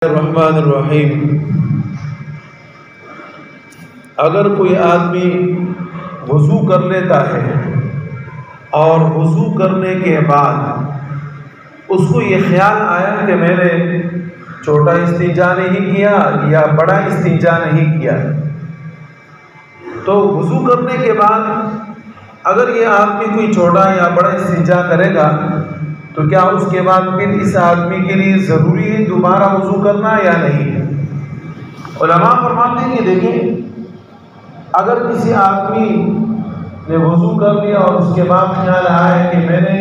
الرحمن الرحیم۔ اگر کوئی آدمی وضو کر لیتا ہے اور وضو کرنے کے بعد اس کو یہ خیال آیا کہ میں نے چھوٹا استنجا نہیں کیا یا بڑا استنجا نہیں کیا، تو وضو کرنے کے بعد اگر یہ آدمی کوئی چھوٹا یا بڑا استنجا کرے گا تو کیا اس کے بعد پھر اس آدمی کے لیے ضروری ہے دوبارہ وضو کرنا یا نہیں؟ علماء فرماتے ہیں کہ دیکھیں، اگر کسی آدمی نے وضو کر لیا اور اس کے بعد خیال آیا کہ میں نے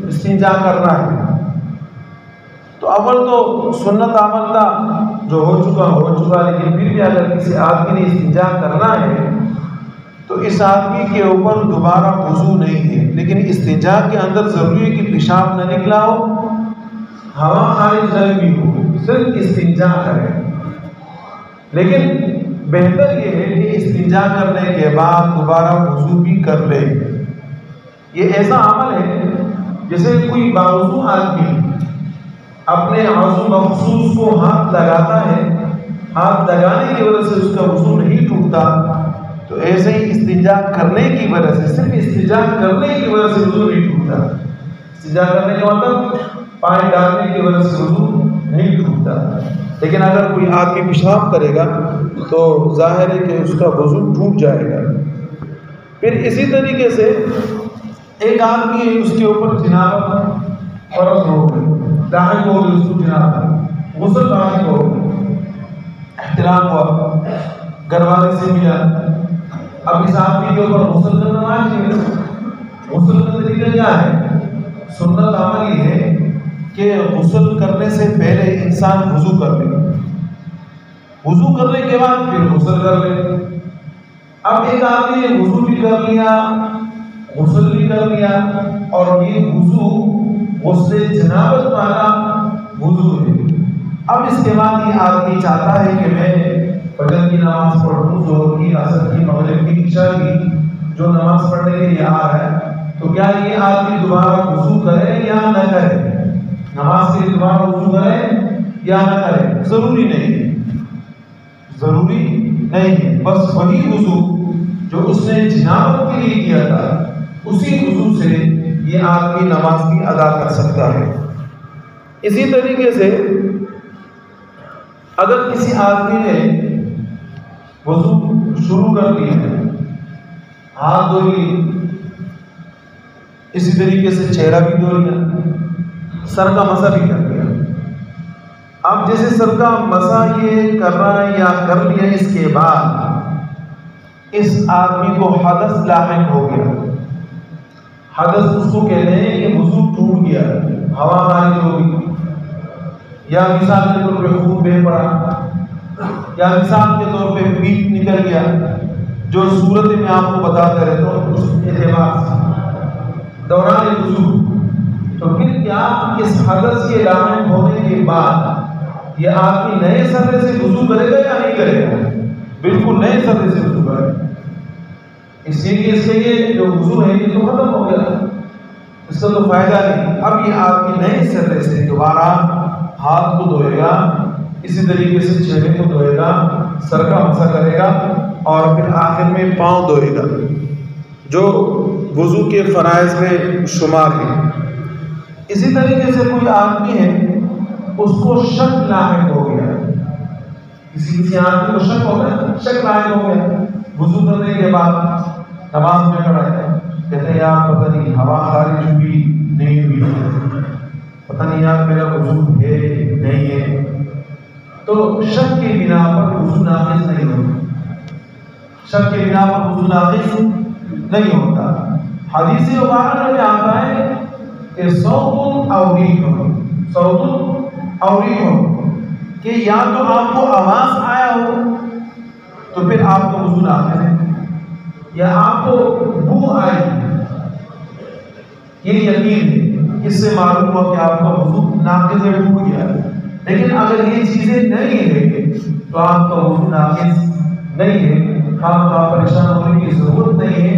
استنجا کرنا ہے، تو اول تو سنت عمل تھا جو ہو چکا، لیکن پھر بھی اگر کسی آدمی نے استنجا کرنا ہے تو اس آدمی کے اوپر دوبارہ وضو نہیں ہے، لیکن استنجا کے اندر ضروری ہے کہ پیشاب نہ نکلا ہو، ہوا خارج نہ بھی ہو، صرف استنجا کرے۔ لیکن بہتر یہ ہے کہ استنجا کرنے کے بعد دوبارہ وضو بھی کر لے۔ یہ ایسا عمل ہے جیسے کوئی باوضو آدمی اپنے عضو مخصوص کو ہاتھ لگاتا ہے، ہاتھ لگانے کی وجہ سے اس کا وضو نہیں ٹوٹتا، تو ایسے ہی استنجا کرنے کی وجہ سے، صرف استنجا کرنے کی وجہ سے وضو نہیں ٹوٹتا۔ استنجا کرنے کا مطلب پانی ڈالنے کی وجہ سے وضو نہیں ٹوٹتا، لیکن اگر کوئی آدمی پیشاب کرے گا تو ظاہر ہے کہ اس کا وضو ٹوٹ جائے گا۔ پھر اسی طریقے سے ایک آدمی ہے، اس کے اوپر جنابت فرض ہو گئی، لاحق ہو گئی، اس کو جنابت غسل لاحق ہو گئی، احترام ہوا، گھر والے سے ملا، اب اس آدمی کے اوپر غسل کرنا واجب ہے۔ غسل کا طریقہ کیا ہے؟ سنت عمل یہ ہے کہ غسل کرنے سے پہلے انسان وضو کر لے، وضو کرنے کے بعد پھر غسل کر لے۔ اب ایک آدمی نے وضو بھی کر لیا، غسل بھی کر لیا، اور یہ وضو غسل جنابت والا وضو ہے۔ اب اس کے بعد یہ آدمی چاہتا ہے کہ میں فجر کی نماز پڑھوں، ظہر کی، عصر کی، مغرب کی، عشاء کی، جو نماز پڑھنے کے لیے آ رہا ہے، تو کیا یہ آدمی دوبارہ وضو کرے یا نہ کرے؟ نماز کے لیے دوبارہ وضو کرے یا نہ کرے؟ ضروری نہیں ہے، بس وہی وضو جو اس نے جنابت کے لیے کیا تھا، اسی وضو سے یہ آدمی نماز بھی ادا کر سکتا ہے۔ اسی طریقے سے اگر کسی آدمی نے وضو شروع کر لیا ہے، ہاتھ دھو لیے، اسی طریقے سے چہرہ بھی دھو لیا، سر کا مسح بھی کر لیا، اب جیسے سر کا مسح یہ کر رہا ہے یا کر لیا، اس کے بعد اس آدمی کو حدث لاحق ہو گیا۔ حدث اس کو کہتے ہیں کہ وضو ٹوٹ گیا، ہوا خارج ہو گئی، یا مثال کے طور پہ خون بہہ پڑا، یا مثال کے طور پہ پیپ نکل گیا، جو صورت میں آپ کو بتاتا رہتا ہوں اس اعتبار سے دوران وضو، تو پھر کیا اس حدث کے لاحق ہونے کے بعد یہ آدمی نئے سرے سے وضو کرے گا یا نہیں کرے گا؟ بالکل نئے سرے سے وضو کرے گا، اسی لیے اس کے یہ جو وضو ہے یہ تو ختم ہو گیا، اس کا تو فائدہ نہیں۔ اب یہ آدمی نئے سرے سے دوبارہ ہاتھ کو دھوئے گا، اسی طریقے سے چہرے کو دھوئے گا، سر کا مسح کرے گا، اور پھر آخر میں پاؤں دھوئے گا، جو وضو کے فرائض میں شمار ہے۔ اسی طریقے سے کوئی آدمی ہے، اس کو شک لاحق ہو گیا، کسی آدمی کو شک ہو گیا، شک لاحق ہو گیا، وضو کرنے کے بعد نماز میں کھڑا ہے، کہتے ہیں یار پتہ نہیں ہوا خارج ہوئی نہیں ہوئی، پتہ نہیں یار میرا وضو ہے نہیں ہے، تو شک کی بنا پر وضو ناقص نہیں ہوتا، شک کی بنا پر وضو ناقص نہیں ہوتا۔ حدیث مبارکہ میں آتا ہے کہ صوت او ریح، کہ یا تو آپ کو آواز آیا ہو تو پھر آپ کو وضو ناقص ہے، یا آپ کو بو آئی، یہ یقین ہے، اس سے معلوم ہوا کہ آپ کا وضو ناقص ہے، ٹوٹ گیا۔ لیکن اگر یہ چیزیں نہیں ہیں تو آپ کا وضو ناقص نہیں ہے، آپ کا پریشان ہونے کی ضرورت نہیں ہے،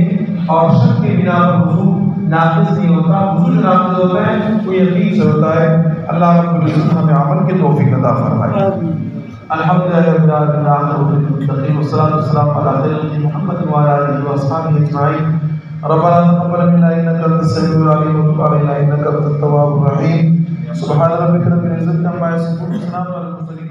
اور شک کے بنا پر وضو ناقص نہیں ہوتا، وضو جو ناقص ہوتا ہے وہ یقین سے ہوتا ہے۔ اللہ رب العزت ہمیں عمل کی توفیق عطا فرمائے۔ الحمدللہ رب العالمین، والصلاة والسلام علی خیر محمد وعلی آلہ واصحابہ اجمعین۔ ربنا تقبل منا انك انت السميع العليم وتب علينا انك انت التواب الرحيم۔ سبحان ربك رب العزة عما يصفون وسلام على المرسلين۔